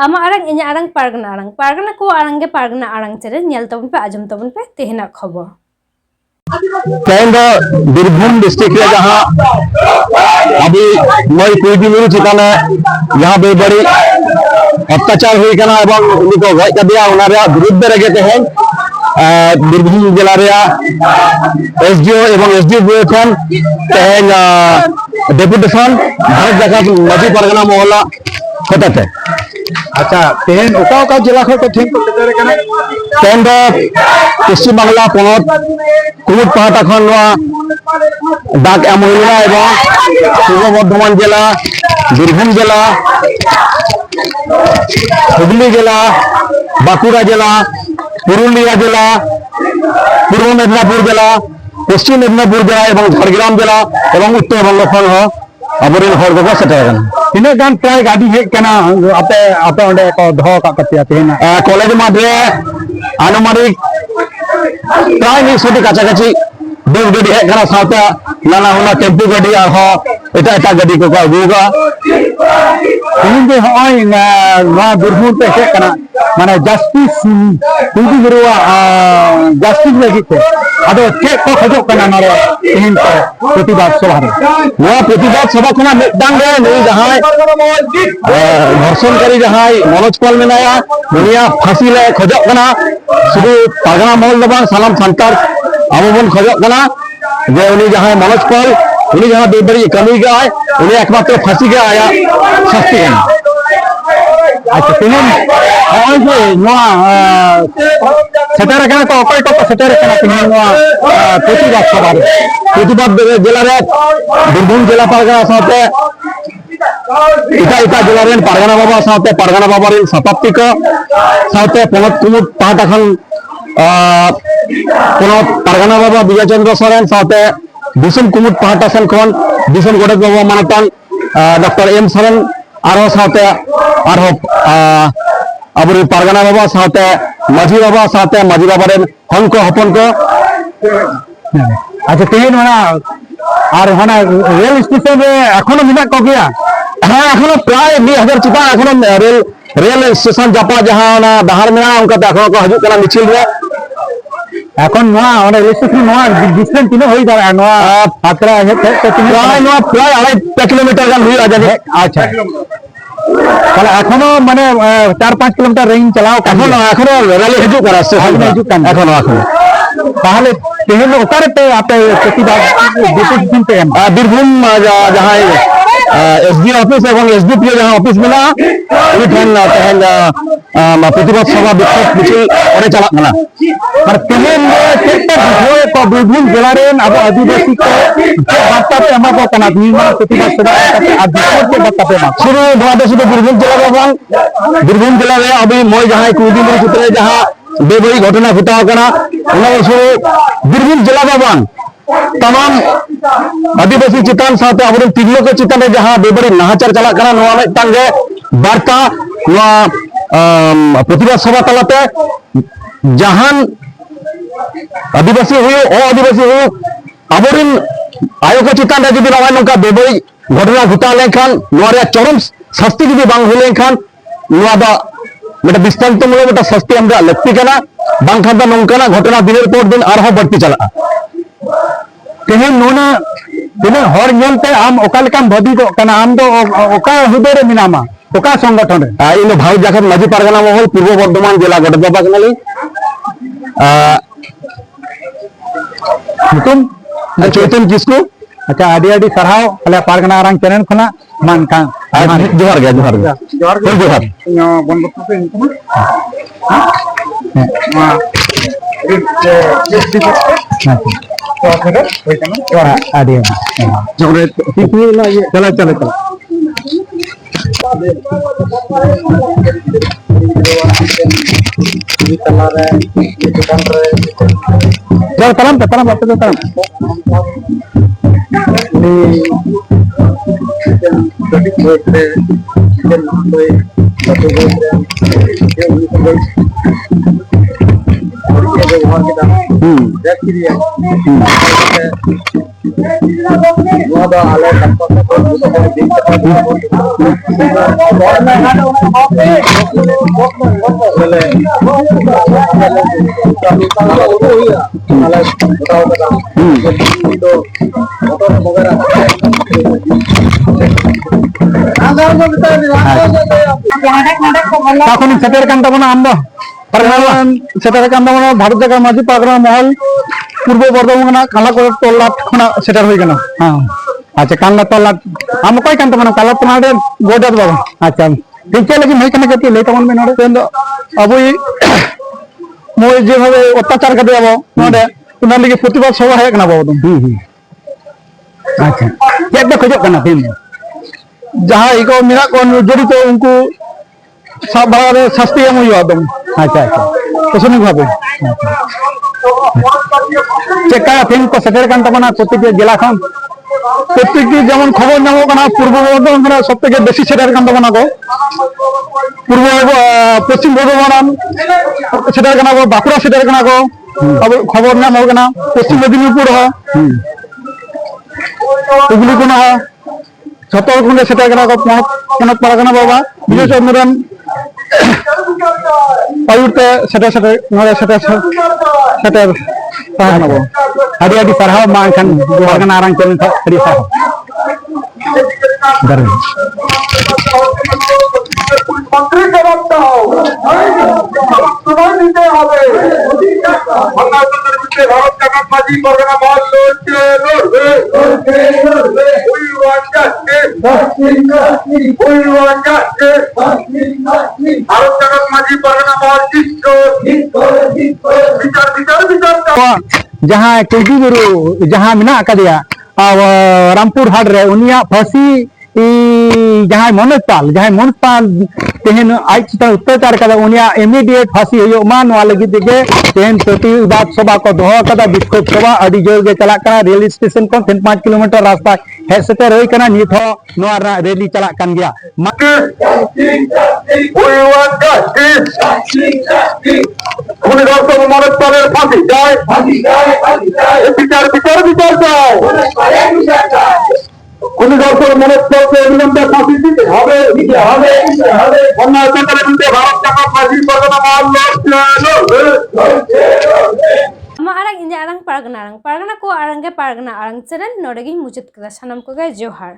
आमा आरंग इन्या आरंग पारगना को आरंगे पारगना आरंग चेरे ᱧᱮᱞ ᱛᱟᱵᱚᱱ ᱯᱮ आजम तबन पे तेहना खबर तेहन बीरभूम डिस्ट्रिक्ट जहाँ अभी मई कुदी मुरु चितान जहाँ बेबड़ी अत्याचार हुई उनको गज कदिया विरुद्ध रगे तेहन बीरभूम जिला एसडीओ एवं एसडीओ खन तेहन डेपुटेशन भारत जाकात माजी परगना मोहल्ला होते। अच्छा तेहन ओका जिला खो ठेन को सेटेरे कना तेहन पश्चिम बांगला पनत कुमुद पाहटा खन डाक एम हुईना एवं पूर्व बर्धमान जिला बीरभूम जिला हुगली जिला बांकुड़ा जिला पुरुलिया जिला पूर्व मेदिनीपुर जिला पश्चिम मेदिनीपुर जिला एवं झारग्राम जिला एवं उत्तर बंग खन अबरेन हर को सेटेर तीना गान प्राय गाड़ी हेज कना आपे आपे ओंडे को दहो का कतिया तेहना कॉलेज माठरे आनुमानिक प्राय 100 काछाकाछि बस गाड़ी हेज कना सावता नाना हुना टेम्पो गाड़ी और एटा गाड़ी को अगुगा इन जे होय ना बीरभूम पे हेज कना माने जस्टिस कुदी गुरुआ जस्टिस लगी थे अदो के को खजो कना नारे तेहन को प्रतिवाद सभा नो प्रतिवाद सभा खना मिटांग रे नहीं जहां धर्षण करी जहां मनोज पाल मेनाया दुनिया फांसी ले खजो कना शुरू पागना मोहल दबान सालाम संतार आबोबन खजो कना जे उनी जहां मनोज पाल उनी जहां बेबड़ी कमी गया है उनी एकमात्र फांसी के आया शास्ति है। अच्छा तेहन होय जे नोआ सेटेरे कना तो ओकय को सेटेरे कना तेहन नोआ प्रतिवाद सभा प्रतिवाद जिला रे बीरभूम जिला पारगना साथे इटा जिला रे पारगना बाबा साथे पारगना बाबा रे शताब्दी को साथे पनत कुमुद पाहटा खन पनत पारगना बाबा विजय चंद्र सोरेन साथे दिसम कुमुद पाहटा सन खन दिसम गोडेत बाबा मानतान डॉक्टर एम सोरेन आरो साथे आरो अबरे पारगना बाबा साथे माजी बाबा रे हन को हपन को। अच्छा तेहन होना और होना रेल स्टेशन रे एखोनो मिना को गया हाँ एखोनो प्राय 2000 चिता एखोनो रेल स्टेशन जापा जहां ना दहार मेना उनका एखोनो को हजु कना मिचिल रे এখন নোয়া ওনে রেল স্টেশন নোয়া ডিস্টেন্স তিনো হই দাঁড়া নোয়া আত্রা হেতে প্রায় 2.5 কিলোমিটার গান হই আজানে। আচ্ছা তাহলে এখনো মানে 4-5 কিলোমিটার রেঞ্জ চালাও এখনো রেল হিজু করা স্টেশন হিজু কান এখনো তাহলে তেহন ওকারে पे আপে প্রতিবাদ ডিপুটেশন पे बीरभूम जहां एसडीओ ऑफिस एवं एसडीपीओ जहां ऑफिस मिला उनी ठन तेहन प्रतिवाद सभा विक्षोभ मिছিল ओरे चला कना पर तेहन केटा होय को बीरभूम जिला रे अब आदिवासी को बार्ता पे हम को कना निर्माण प्रतिवाद सभा के आदिवासी के बार्ता पे शुरू बात से बीरभूम जिला बाबा बीरभूम जिला रे अभी मोय जहां कुदी मुरु चित्रे जहां बेबड़ी घटना घटा कना उना शुरू बीरभूम जिला बाबा तमाम आदिवासी चितान साथे अब तिरलो के चितान जहां बेबड़ी नाहाचार चला कना नोआ मिटांग वार्ता नोआ प्रतिवाद सभा तलाते जहां आदिवासी हुई आदिवासी हुई अबरिन आयोग के चितान जदि नोआ नोका बेबड़ी घटना घटा लेखान नोआ चरम शास्ति जदि बांग हुई लेखान नोआ दा मेटा दृष्टांतमूलक मेटा शास्ति हम लगती कना बांखान दा नोंकाना घटना दिनेर पर दिन आरहो बढ़ती चला तेहन नोना तेहन हर नियम पे आम ओका लेकाम भदी दो कना आम दो ओका हुदे रे मिनामा ओका संगठन रे इन भारत जाकात माजी पारगना मोहल पूर्व बर्धमान जिला गोडेत बाबा कनाली तुम चैतन किसको अच्छा आदि आदि सराव अले पारगना आरंग चैनल खना मान का जोहार गया जोहार जोहार बनबत पे इनको आदि चला चला चला तलम तलम তখন সেটার কান্তা মনে আমরা সেটার কান্তা মনে ভারত জায়গা মাঝি পাগড়া মহল পূর্ব বর্ধমান কালা করে তল্লাট খনা সেটার হয়ে গেল হ্যাঁ আচ্ছা কান্লা তল্লাট আমি কই কান্তা মানে কালা তোমারে গোডাত বাবা আচ্ছা দেখতে लेकिन হই কেন কত লেট মন নড়ে তেন আবই মই যেভাবে অত্যাচার করে যাব নড়ে উনার লাগি প্রতিবাদ সভা হয় না বাবা তুমি আচ্ছা কেবে খোঁজো কেন তিন जहाँ इको मेरा कौन जड़ी तो उनको सब बड़ा सस्ती है मुझे आदम अच्छा अच्छा तो सुनिए भाभी चेका फिल्म को सेटर करता बना प्रत्येक जिला खान प्रत्येक যেমন খবর নামো কারণ পূর্ব বর্ধমান সবথেকে বেশি সেটার কান্তা বনা গো পূর্ব পশ্চিম বর্ধমান সেটার কানা গো বাঁকুড়া সেটার কানা গো খবর নাম হবে না পশ্চিম মেদিনীপুর হয় এগুলি কোন হয় ছত্তরকুণ্ডে সেটা কেনা মনত পারগানা বাবা বিজয় চন্দ্রন পায়ুতে সেটা সেটা নড়ে সেটা সেটার পাহাড় আদি আদি পারহাও মা এখান পারগানা আরাং চলেন আদি পারহাও দারুণ মন্ত্রী জবাব দাও তোমার নিতে হবে ভারত জাগাত মাঝি পরগনা মহল লড়ছে লড়বে we want justice we want justice Bharat জাগাত মাঝি পরগনা মহল বিচার বিচার বিচার जहाँ केजी गुरु जहाँ मिना दिया रामपुर हाट रे उनिया फांसी जहाँ मनोज पाल तेहन आज चिता अत्याचार कदा उनिया इमीडिएट फांसी हो मान लगी तेहन प्रतिवाद सभा को दोह कदा विक्षोभ सभा अड़ी जोर के चला कना रेल स्टेशन को 5 किलोमीटर रास्ता है सेटर होई कना निथ हो नोआ रैली चला कन गया उन्हें दोस्तों मनोज पालेर फांसी जाए বিচার বিচার বিচার চাও কোন দর্শক মনোজ পালকে অবিলম্বে ফাঁসি দিতে হবে অন্যায় অত্যাচারের বিরুদ্ধে ভারত জাগাত মাঝি পরগনা মহল ama arang inja arang pargana ko arang ge pargana arang channel nodegi mujud kada sanam ko ge johar